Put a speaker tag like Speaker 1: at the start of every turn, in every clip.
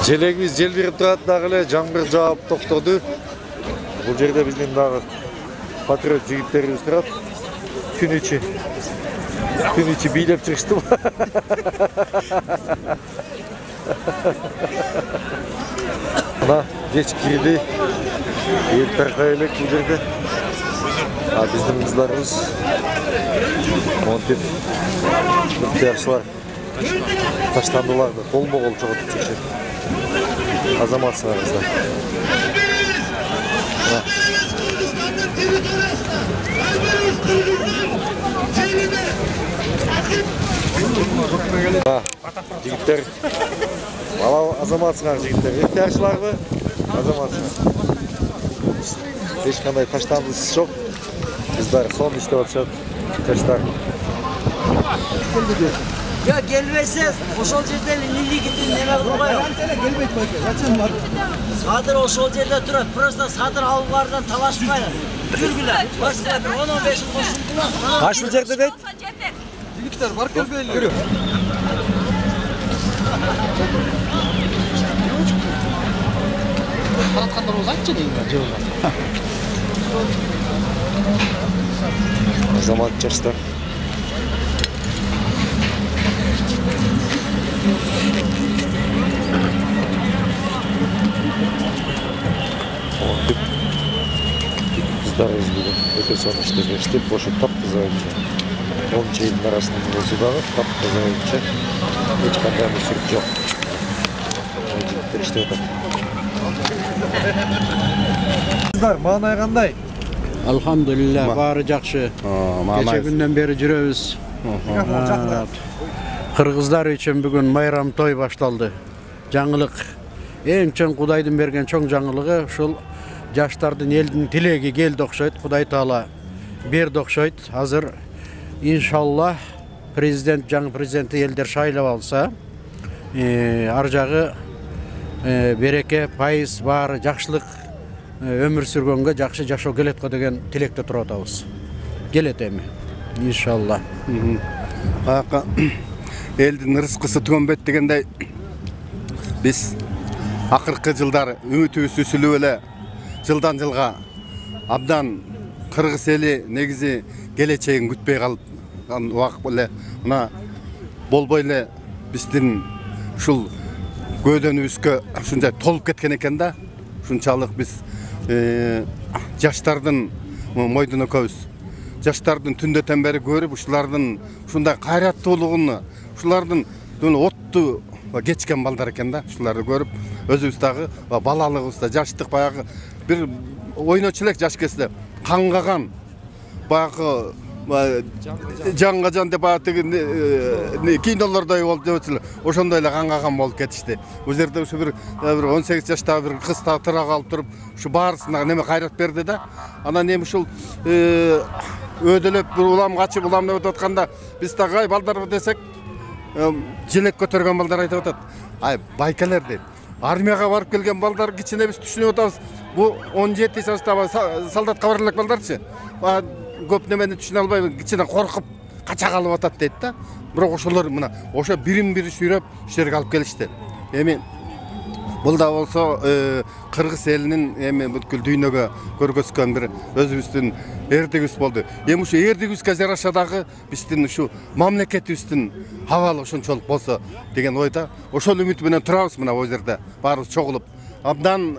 Speaker 1: Желегimiz жел беріп тұрады дағылы, жаңбыр жауып тоқтады. Бұл жерде біздің дағы патриот жігіттеріміз тұрады. Күн içi билеп çıkıştı. Мына кеш кирди. Ел тарқайлық бұл жерде. Біздің қыздарымыз монтеп жақсылар таштандыларды қолма-қол жоғалтып жүр. Азаматсыңар қыздар. Жігіттер, азаматсыңар жігіттер. Ехтияршылар бы, азаматсыңар. Ешқандай таштандысыз жоқ. Қыздар сон іште отшат. Таштар.
Speaker 2: Ya gelmezse oşol жерден нелі кетен нені алып қойып. Садыр oşol жерде тұрады. Просто садыр алулардан талашпайды. Жүргілер. Басқа 10-15 қосылдылар.
Speaker 1: Қашыл жерде дейді?
Speaker 3: Жігіттер, бар көрбейлер. Таратқандар осы айтшы дейін.
Speaker 1: Азамат жастар. Қыздарымыз бүгін өте соны істеп бошып тап-таза айтшы. Он чейдің арасының болсы дағы тап-таза айтшы. Ешқандай мүсірік жоқ. Жігіттер іште өтіп. Қыздар, мағынай қандай?
Speaker 4: Alhamdulillah, bari жақсы. Кеше күннен бері жүрөбүз. Кыргыздар үчүн бүгүн майрам той башталды. Жаңылык. Эң чоң Кудайдын берген чоң жаңылыгы ушул жаштардын элдин тилеги келди окшойт. Кудай Таала берди окшойт. Азыр иншалла президент, жаңы президентти элдер шайлап алса, ар жагы береке, пайыз бары жакшылык өмүр сүргөнгө жакшы жашоо келет го деген тилекте туруп атабыз. Келет эми. Иншалла.
Speaker 5: Элдин рызкысы түгөнбөйт дегендей биз акыркы жылдар үмүтүбүз үсүлүп эле жылдан жылга абдан кыргыз эли негизи келечегин күтпөй калып убакыт эле мына болбой эле биздин ушул көйдөнүбүзгө ушунча толуп кеткен экен да. Ушунчалык биз жаштардын мойдун өкөбүз. Жаштардын түндөтөн бери көрүп ушулардын ушундай кайраттуулугун, ушулардын отту кечкен балдар экен да. Ушуларды көрүп өзүбүз дагы балалыгыбызда жаштык баягы бир ойночу элек жаш кезде кангаган баягы жанга жан деп кинолордой болуп жүрөт. Ошондой эле кангаган болуп кетишти. Бул жерде ушу бир 18 жаштагы бир кыз тыра калып туруп, ушу баарысына неме кайрат берди да. Анан эми ушул өдөлөп бир улам качып, улам деп атканда биз дагы ай балдар десек, желек көтөргөн балдар айтып атат. Ай байкалар дейт. Армияга барып келген балдар кичине биз түшүнүп атабыз. Бу 17 жаштагы солдатка бара элек балдарчы. Көп немени түшүнө албай кичине коркуп кача калып атат дейт да. Бирок ошолор мына ошо бирин-бири сүйрөп ушерге алып келишти. Эми бул да болсо кыргыз элинин эми бүткүл дүйнөгө көргөзгөн бир өзүбүздүн эрдигибиз болду. Эми ушу эрдигибизге жараша дагы биздин ушу мамлекетибиздин абалы ошончолук болсо деген ойда ошол үмүт менен турабыз мына бул жерде баарыбыз чогулуп. Абдан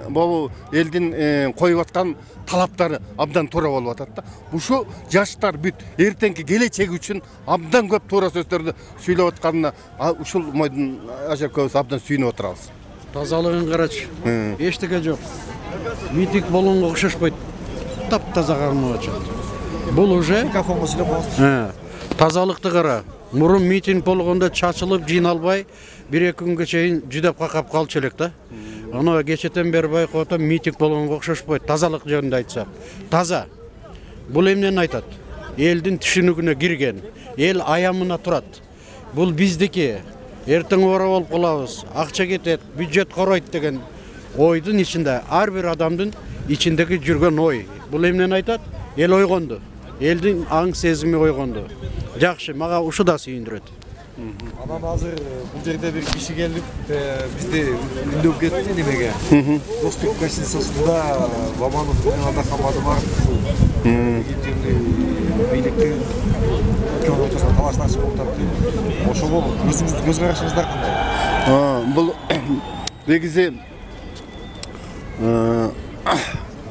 Speaker 5: бул элдин коюп аткан талаптары абдан туура болуп атат да. Ушу жаштар бүт эртеңки келечеги үчүн абдан көп туура сөздөрдү сүйлөп атканына ушул мойдун ажакөбүз абдан сүйүнүп отурабыз.
Speaker 4: Тазалыгын карачы. Эчтеке жок. Митинг болгонго окшошпойт. Таптаза кармап атат. Бул уже
Speaker 3: Микрофонго сүйлөп коебуз.
Speaker 4: тазалыкты кара. Мурун митинг болгондо чачылып жыйналбай 1-2 күнгө чейин жүдөп какап калчу элек да. Аны кечетен бери байкап атам, митинг болгонго окшошпойт. Тазалык жөнүндө айтсак. Таза. Бул эмнени айтат? Элдин түшүнүгүнө кирген, эл аямына турат. Бул биздики. Эртең ора болуп калабыз, акча кетет, бюджет коройт деген ойдун ичинде ар бир адамдын ичиндеги жүргөн ой. Бул эмнени айтат? Эл ойгонду. Элдин аң сезими ойгонду. Жакшы, мага ушу да сүйүндүрөт.
Speaker 1: Анан азыр бул жерде бир киши келип бизди үндөп кетти немеге. Достук гостиницасында Бабанов менен Атакамады барып бийликтин экөөнүн ортосунда талашташып болуп атат. Ошого көз карашыңыздар кандай?
Speaker 5: Бул негизи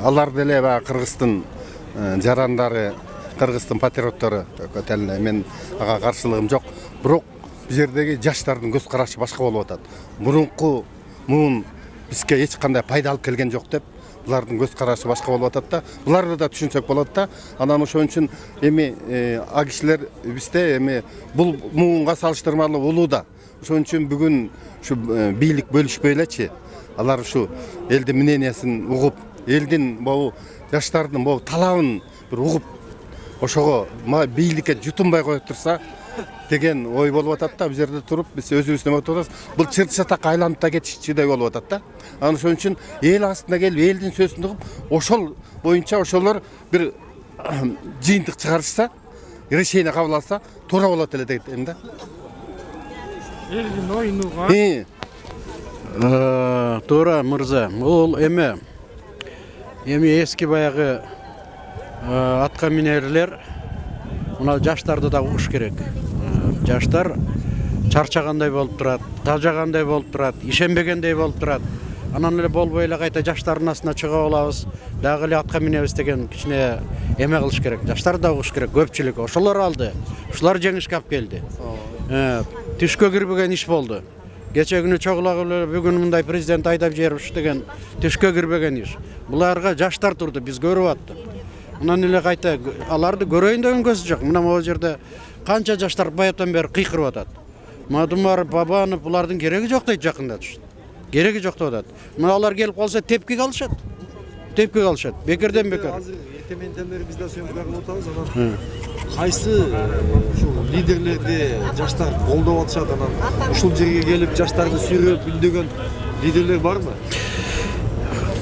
Speaker 5: алар деле баягы Кыргыздын жарандары, Кыргыздын патриоттору көтөлүнө мен ага каршылыгым жок. Бирок бул жердеги жаштардын көз карашы башка болуп атат. Мурунку муун бизге эч кандай пайда алып келген жок деп, булардын көз карашы башка болуп атат да. Буларды да түшүнсөк болот да. Анан ошон үчүн эми а кишилер бизде эми бул муунга салыштырмалуу улуу да. Ошон үчүн бүгүн ушу бийлик бөлүшпөй элечи, алар ушу элдин мнениясын угуп, элдин могу жаштардын могу талабын бир угуп, ошого бийликке жутунбай коюп турса деген ой болуп атат да. Бул жерде туруп биз өзүбүз неме атабыз. Бул чырчатакка айланып да кетишчидей болуп атат да. Анан ошон үчүн эл астына келип элдин сөзүн угуп, ошол боюнча ошолор бир жыйынтык чыгарышса, решение кабыл алса, туура болот эле дейм да.
Speaker 3: Элдин оюнуга.
Speaker 4: Туура мырза. Бул эми эски баягы атка минерлер мына жаштарды да угуш керек. Жаштар чарчагандай болуп турат, талжагандай болуп турат, ишенбегендей болуп турат. Анан эле болбой эле кайта жаштардын астына чыга алабыз, дагы эле атка минебиз деген кичине эме кылыш керек. Жаштар да угуш керек, көпчүлүк. Ошолор алды. Ушулар жеңишке алып келди. Түшкө кирбеген иш болду. Кече күнү чогулагып эле бүгүн мындай президент айдап жиберипчи деген түшкө кирбеген иш. Буларга жаштар турду, биз көрүп аттык. Анан эле кайта аларды көрөйүн деген көз жок. Мына могу жерде канча жаштар баятан бери кыйкырып атат. Мадумар Бабанов булардын кереги жок дейт жакында. Кереги жок деп атат. Мына алар келип калса тепки калышат. Тепки калышат. Бекерден бекер.
Speaker 1: Азыр эртемендендери биз да сөймөк кылып атабыз. Анан кайсы ушул лидерлерди жаштар колдоп атышат, анан ушул жерге келип жаштарды сүйрөп үндөгөн лидерлер барбы?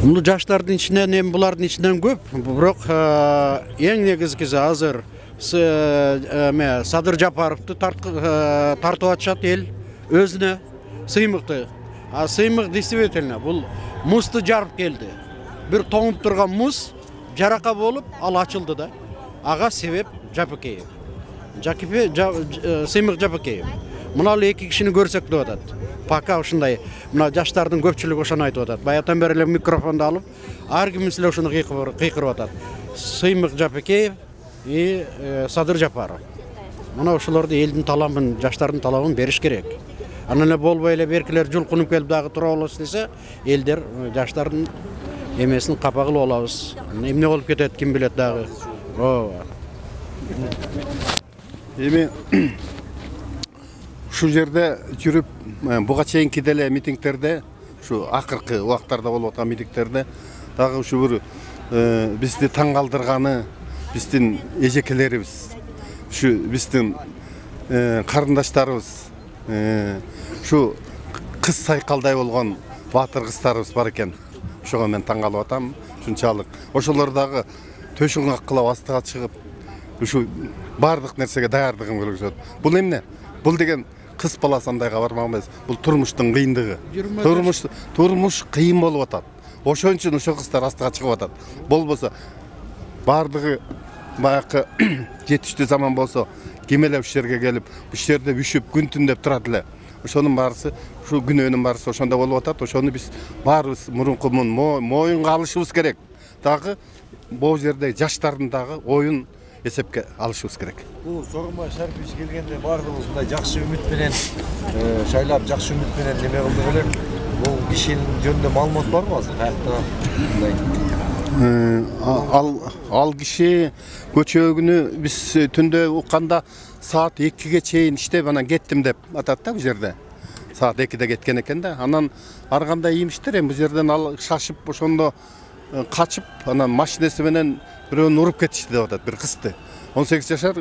Speaker 4: Бул жаштардын ичинен эми булардын ичинен көп, бирок эң негизгиси азыр Садыр Жапаровду тартып атышат эл өзүнө сыймыкты. А сыймык действительно бул музду жарып келди. Бир тоңуп турган муз жарака болуп ал ачылды да. Ага себеп Жапакеев. Сыймык Жапакеев. Мына эки кишини көрсөк деп атат. Пока ушундай мына жаштардын көпчүлүгү ошону айтып атат. Баятан бери эле микрофонду алып, ар ким эле ошону кыйкырып атат. Сыймык Жапакеев и Садыр Жапаров. Мына ошолорду элдин талабын, жаштардын талабын бериш керек. Анан эле болбой эле беркилер жулкунуп келип дагы тура болосу десе, элдер жаштардын эмесин капа кылып алабыз. Эмне болуп кетет ким билет дагы. Ооба.
Speaker 5: Эми ушул жерде жүрүп, буга чейинки деле митингтерде, ушу акыркы убактарда болуп аткан митингтерде дагы ушу бир бизди таң калтырганы биздин эжекелерибиз, ушу биздин карындаштарыбыз, ушу кыз сайкалдай болгон баатыр кыздарыбыз бар экен. Ошого мен таң калып атам, ушунчалык. Ошолор дагы төшүн каккылап астыга чыгып, ушу бардык нерсеге даярдыгын көрсөтөт. Бул эмне? Бул деген кыз баласы андайга бармаганбыз. Бул турмуштун кыйындыгы. Турмуш кыйын болуп атат. Ошон үчүн ошол кыздар астыга чыгып атат. Болбосо бардыгы баягы жетиштүү заман болсо кемелеп ушул жерге келип, ушул жерде үшүп күн түн деп турат эле. Ошонун баарысы, ушул күнөөнүн баарысы ошондо болуп атат. Ошону биз баарыбыз мурунку моюнга алышыбыз керек. Дагы бул жерде жаштардын дагы оюн эсепке алышыбыз керек.
Speaker 1: Бул Сооронбай Шарипович келгенде баардыгыбыз мындай жакшы үмүт менен шайлап, жакшы үмүт менен неме кылдык эле. Бул кишинин жөнүндө маалымат барбы азыр? Каякта
Speaker 5: Ал киши көчө күнү биз түндө укканда саат 2-ге чейин иштеп анан кеттим деп атат да бул жерде. Саат 2-де кеткен экен да. Анан ар кандай иймиштер эми бул жерден ал шашып ошондо качып, анан машинеси менен бирөөнү уруп кетишти деп атат, бир кызды. 18 жашар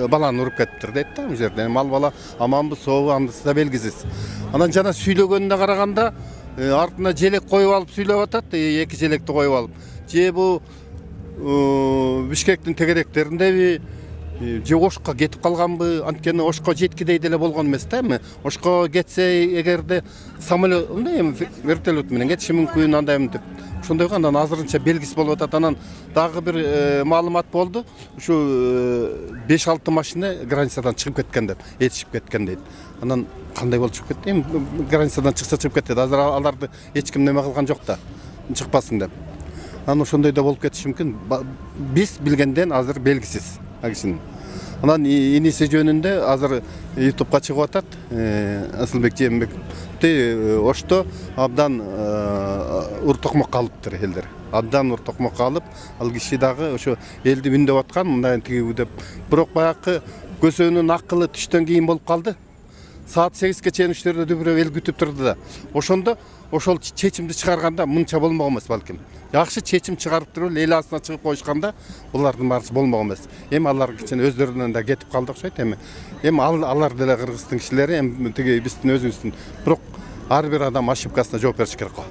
Speaker 5: баланы уруп кетиптир дейт да бул жерде. Ал бала аманбы, сообу андысы да белгисиз. Анан жана сүйлөгөнүнө караганда артына желек коюп алып сүйлөп атат, эки желекти коюп алып. Же бу Бишкектин тегеректериндеби, же ошко кетип калганбы, анткени ошко жеткидей деле болгон эмес да. Эми ошко кетсе эгерде самолет, эми вертолет менен кетиши мүмкүн андай деп. Ошондойго анан азырынча белгисиз болуп атат. Анан дагы бир маалымат болду. Ушу 5-6 машина границадан чыгып кеткен деп, этишип кеткен дейт. Анан кандай болуп чыгып кетти? Эми границадан чыкса чыгып кетет. Азыр аларды эч ким неме кылган жок да. Чыкпасын деп. Анан ошондой да болуп кетиши мүмкүн. Биз билгенден азыр белгисиз. Анан иниси жөнүндө азыр YouTube'га чыгып атат. Асылбек Жээнбековди ошто абдан уртокмок калыптыр элдер. Абдан уртокмок калып, ал киши дагы ошо элди үндөп аткан, мындай тиги деп. Бирок баягы көсөнүн акылы түштөн кийин болуп калды. Saat 8'e çeyin işlerde dübürü el gütüp durdu da. Oşonda oşol çeçimdi çıkarganda mınça bolmagан эмес балким. Жакшы чечим чыгарып туруп эл астына чыгып коюшканда булардын баарысы болмаган эмес. Эми алар кичине өздөрүнөн да кетип калды окшойт эми. Эми алар деле кыргыздын кишилери эми тиги биздин өзүбүздүн бирок ар бир адам ошибкасына жооп бериш керек го.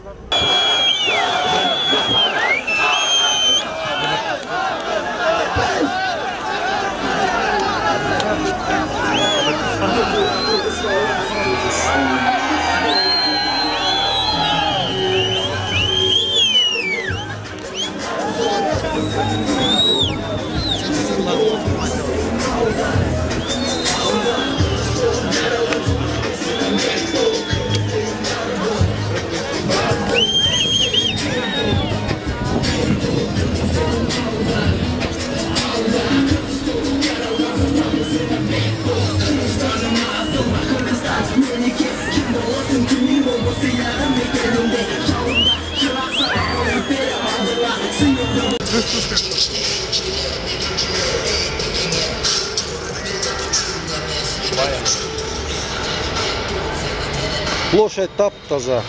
Speaker 1: Площадь таптаза,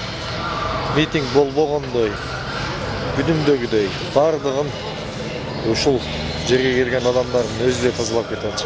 Speaker 1: митинг болбогондой, күнүмдөгүдөй бардыгын ушул жерге келген адамдардын өзү эле тазалап кетет.